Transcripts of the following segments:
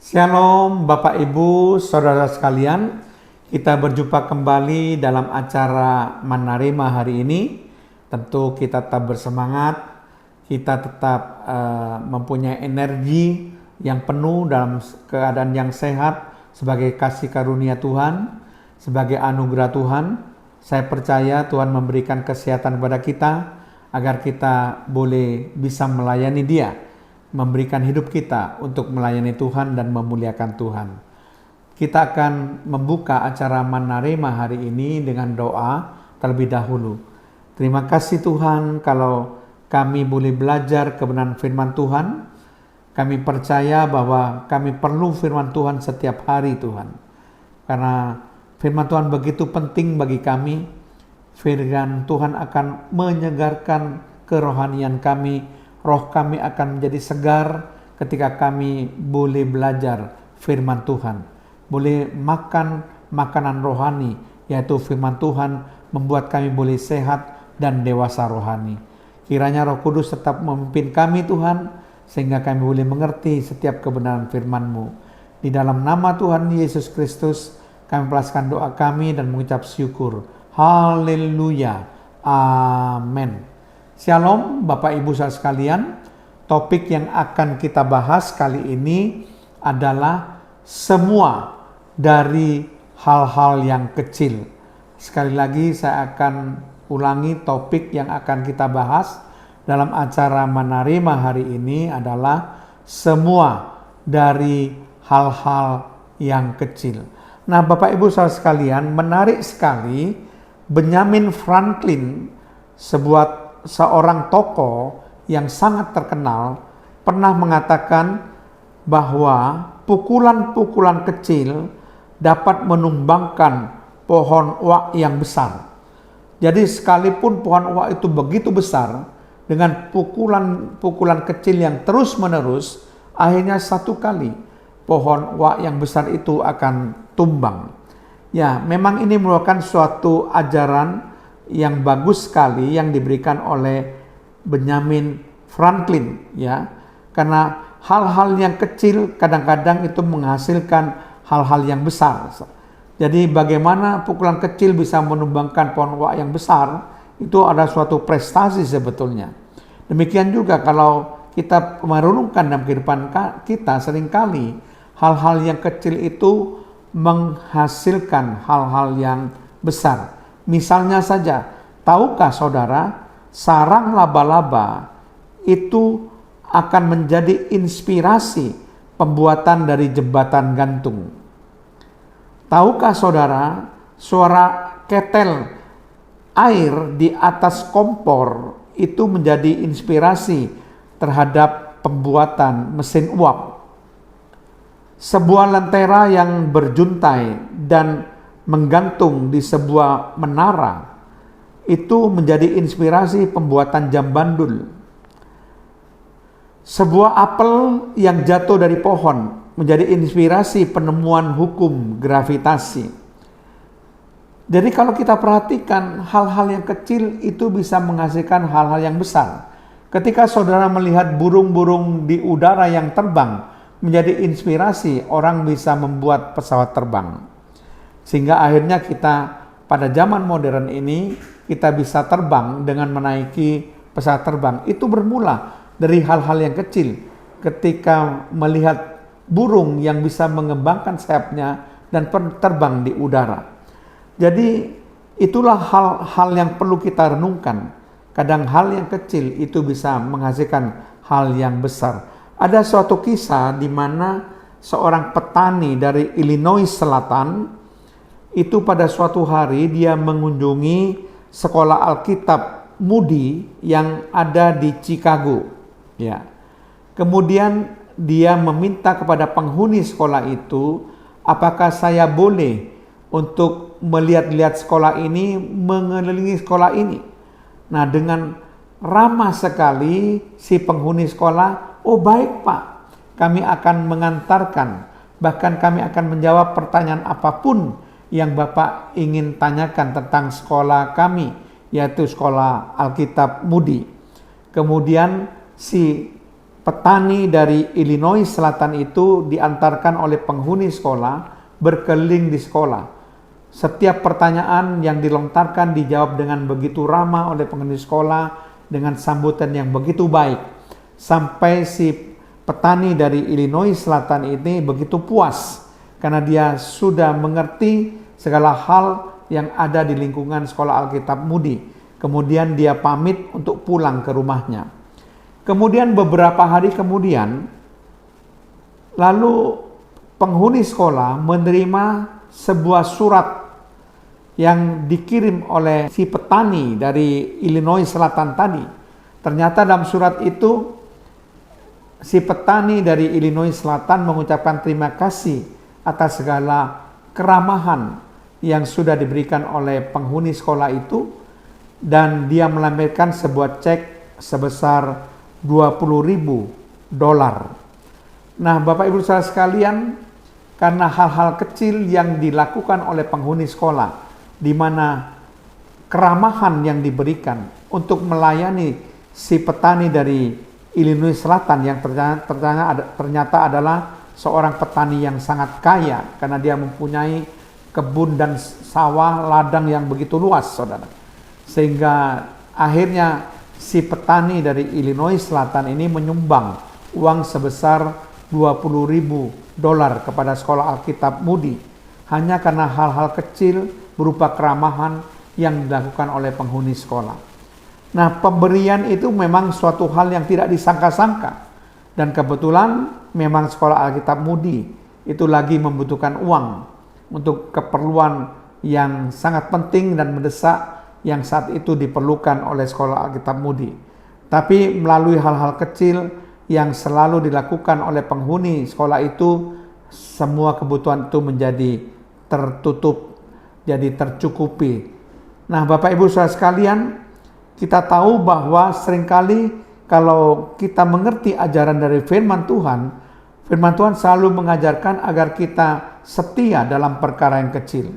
Shalom Bapak Ibu, Saudara sekalian. Kita berjumpa kembali dalam acara Menerima hari ini. Tentu kita tetap bersemangat, kita tetap mempunyai energi yang penuh dalam keadaan yang sehat sebagai kasih karunia Tuhan, sebagai anugerah Tuhan. Saya percaya Tuhan memberikan kesehatan kepada kita agar kita boleh bisa melayani Dia, memberikan hidup kita untuk melayani Tuhan dan memuliakan Tuhan. Kita akan membuka acara Menerima hari ini dengan doa terlebih dahulu. Terima kasih Tuhan kalau kami boleh belajar kebenaran firman Tuhan. Kami percaya bahwa kami perlu firman Tuhan setiap hari Tuhan. Karena firman Tuhan begitu penting bagi kami. Firman Tuhan akan menyegarkan kerohanian kami. Roh kami akan menjadi segar ketika kami boleh belajar firman Tuhan. Boleh makan makanan rohani, yaitu firman Tuhan membuat kami boleh sehat dan dewasa rohani. Kiranya Roh Kudus tetap memimpin kami Tuhan, sehingga kami boleh mengerti setiap kebenaran firman-Mu. Di dalam nama Tuhan Yesus Kristus, kami melepaskan doa kami dan mengucap syukur. Haleluya. Amin. Shalom Bapak Ibu saudara sekalian. Topik yang akan kita bahas kali ini adalah semua dari hal-hal yang kecil. Sekali lagi saya akan ulangi topik yang akan kita bahas dalam acara Menerima hari ini adalah semua dari hal-hal yang kecil. Nah Bapak Ibu saudara sekalian, menarik sekali Benjamin Franklin, seorang tokoh yang sangat terkenal, pernah mengatakan bahwa pukulan-pukulan kecil dapat menumbangkan pohon oak yang besar. Jadi sekalipun pohon oak itu begitu besar, dengan pukulan-pukulan kecil yang terus-menerus, akhirnya satu kali pohon oak yang besar itu akan tumbang. Ya, memang ini merupakan suatu ajaran yang bagus sekali yang diberikan oleh Benjamin Franklin, ya, karena hal-hal yang kecil kadang-kadang itu menghasilkan hal-hal yang besar. Jadi bagaimana pukulan kecil bisa menumbangkan pohon oak yang besar, itu ada suatu prestasi sebetulnya. Demikian juga kalau kita merenungkan dalam kehidupan kita, seringkali hal-hal yang kecil itu menghasilkan hal-hal yang besar. Misalnya saja, tahukah saudara, sarang laba-laba itu akan menjadi inspirasi pembuatan dari jembatan gantung. Tahukah saudara, suara ketel air di atas kompor itu menjadi inspirasi terhadap pembuatan mesin uap. Sebuah lentera yang berjuntai dan menggantung di sebuah menara itu menjadi inspirasi pembuatan jam bandul. Sebuah apel yang jatuh dari pohon menjadi inspirasi penemuan hukum gravitasi. Jadi kalau kita perhatikan hal-hal yang kecil itu bisa menghasilkan hal-hal yang besar. Ketika saudara melihat burung-burung di udara yang terbang menjadi inspirasi, orang bisa membuat pesawat terbang. Sehingga akhirnya kita pada zaman modern ini kita bisa terbang dengan menaiki pesawat terbang. Itu bermula dari hal-hal yang kecil. Ketika melihat burung yang bisa mengembangkan sayapnya dan terbang di udara. Jadi itulah hal-hal yang perlu kita renungkan. Kadang hal yang kecil itu bisa menghasilkan hal yang besar. Ada suatu kisah di mana seorang petani dari Illinois Selatan itu pada suatu hari dia mengunjungi sekolah Alkitab Moody yang ada di Chicago. Ya. Kemudian dia meminta kepada penghuni sekolah itu, apakah saya boleh untuk melihat-lihat sekolah ini, mengelilingi sekolah ini. Nah, dengan ramah sekali si penghuni sekolah, oh baik Pak, kami akan mengantarkan, bahkan kami akan menjawab pertanyaan apapun yang Bapak ingin tanyakan tentang sekolah kami, yaitu sekolah Alkitab Moody. Kemudian si petani dari Illinois Selatan itu diantarkan oleh penghuni sekolah berkeliling di sekolah. Setiap pertanyaan yang dilontarkan dijawab dengan begitu ramah oleh penghuni sekolah dengan sambutan yang begitu baik. Sampai si petani dari Illinois Selatan ini begitu puas karena dia sudah mengerti segala hal yang ada di lingkungan sekolah Alkitab Moody. Kemudian dia pamit untuk pulang ke rumahnya. Kemudian beberapa hari kemudian, lalu penghuni sekolah menerima sebuah surat yang dikirim oleh si petani dari Illinois Selatan tadi. Ternyata dalam surat itu, si petani dari Illinois Selatan mengucapkan terima kasih atas segala keramahan yang sudah diberikan oleh penghuni sekolah itu, dan dia melampirkan sebuah cek sebesar $20.000. Nah, Bapak Ibu saudara sekalian, karena hal-hal kecil yang dilakukan oleh penghuni sekolah, di mana keramahan yang diberikan untuk melayani si petani dari Illinois Selatan yang ternyata adalah seorang petani yang sangat kaya karena dia mempunyai kebun dan sawah ladang yang begitu luas, saudara. Sehingga akhirnya si petani dari Illinois Selatan ini menyumbang uang sebesar $20.000 kepada sekolah Alkitab Moody hanya karena hal-hal kecil berupa keramahan yang dilakukan oleh penghuni sekolah. Nah, pemberian itu memang suatu hal yang tidak disangka-sangka. Dan kebetulan memang sekolah Alkitab Moody itu lagi membutuhkan uang untuk keperluan yang sangat penting dan mendesak yang saat itu diperlukan oleh sekolah Alkitab Moody. Tapi melalui hal-hal kecil yang selalu dilakukan oleh penghuni sekolah itu, semua kebutuhan itu menjadi tertutup, jadi tercukupi. Nah, Bapak Ibu saudara sekalian, kita tahu bahwa seringkali kalau kita mengerti ajaran dari firman Tuhan selalu mengajarkan agar kita setia dalam perkara yang kecil.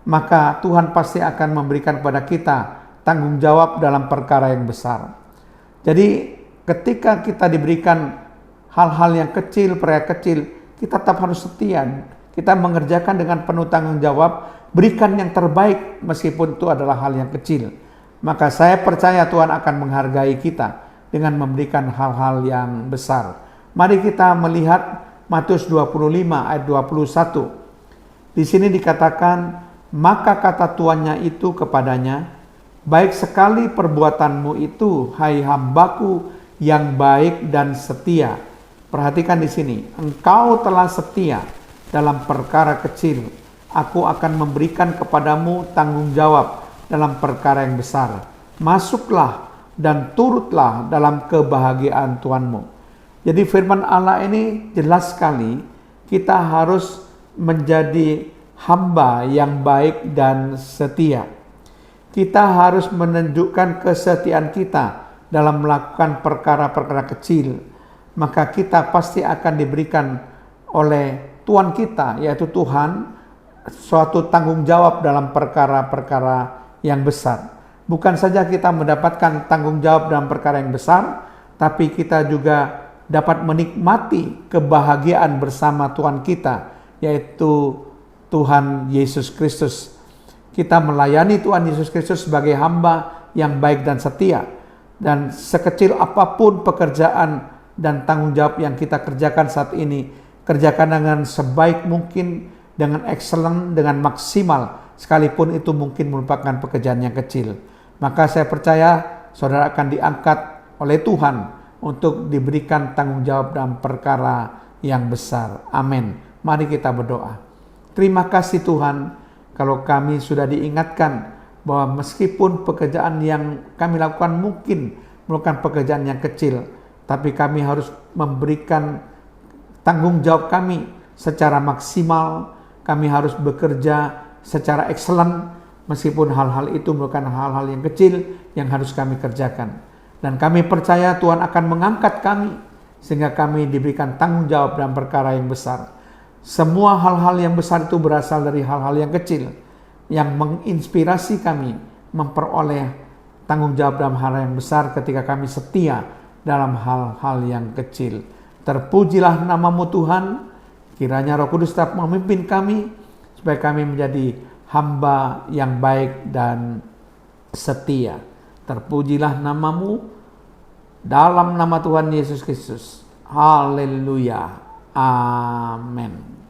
Maka Tuhan pasti akan memberikan kepada kita tanggung jawab dalam perkara yang besar. Jadi ketika kita diberikan hal-hal yang kecil, perkara kecil, kita tetap harus setia. Kita mengerjakan dengan penuh tanggung jawab, berikan yang terbaik meskipun itu adalah hal yang kecil. Maka saya percaya Tuhan akan menghargai kita dengan memberikan hal-hal yang besar. Mari kita melihat Matius 25 ayat 21. Di sini dikatakan, maka kata tuannya itu kepadanya, baik sekali perbuatanmu itu, hai hambaku yang baik dan setia. Perhatikan di sini, engkau telah setia dalam perkara kecil, aku akan memberikan kepadamu tanggung jawab dalam perkara yang besar. Masuklah dan turutlah dalam kebahagiaan Tuhanmu. Jadi firman Allah ini jelas sekali, kita harus menjadi hamba yang baik dan setia. Kita harus menunjukkan kesetiaan kita dalam melakukan perkara-perkara kecil, maka kita pasti akan diberikan oleh Tuhan kita, yaitu Tuhan, suatu tanggung jawab dalam perkara-perkara yang besar. Bukan saja kita mendapatkan tanggung jawab dalam perkara yang besar, tapi kita juga dapat menikmati kebahagiaan bersama Tuhan kita, yaitu Tuhan Yesus Kristus. Kita melayani Tuhan Yesus Kristus sebagai hamba yang baik dan setia. Dan sekecil apapun pekerjaan dan tanggung jawab yang kita kerjakan saat ini, kerjakan dengan sebaik mungkin, dengan excellent, dengan maksimal, sekalipun itu mungkin merupakan pekerjaan yang kecil. Maka saya percaya saudara akan diangkat oleh Tuhan untuk diberikan tanggung jawab dalam perkara yang besar. Amin. Mari kita berdoa. Terima kasih Tuhan, kalau kami sudah diingatkan bahwa meskipun pekerjaan yang kami lakukan mungkin merupakan pekerjaan yang kecil, tapi kami harus memberikan tanggung jawab kami secara maksimal. Kami harus bekerja secara excellent, meskipun hal-hal itu merupakan hal-hal yang kecil yang harus kami kerjakan. Dan kami percaya Tuhan akan mengangkat kami, sehingga kami diberikan tanggung jawab dalam perkara yang besar. Semua hal-hal yang besar itu berasal dari hal-hal yang kecil, yang menginspirasi kami memperoleh tanggung jawab dalam hal yang besar ketika kami setia dalam hal-hal yang kecil. Terpujilah namamu Tuhan, kiranya Roh Kudus tetap memimpin kami, supaya kami menjadi hamba yang baik dan setia. Terpujilah namamu, dalam nama Tuhan Yesus Kristus. Haleluya. Amin.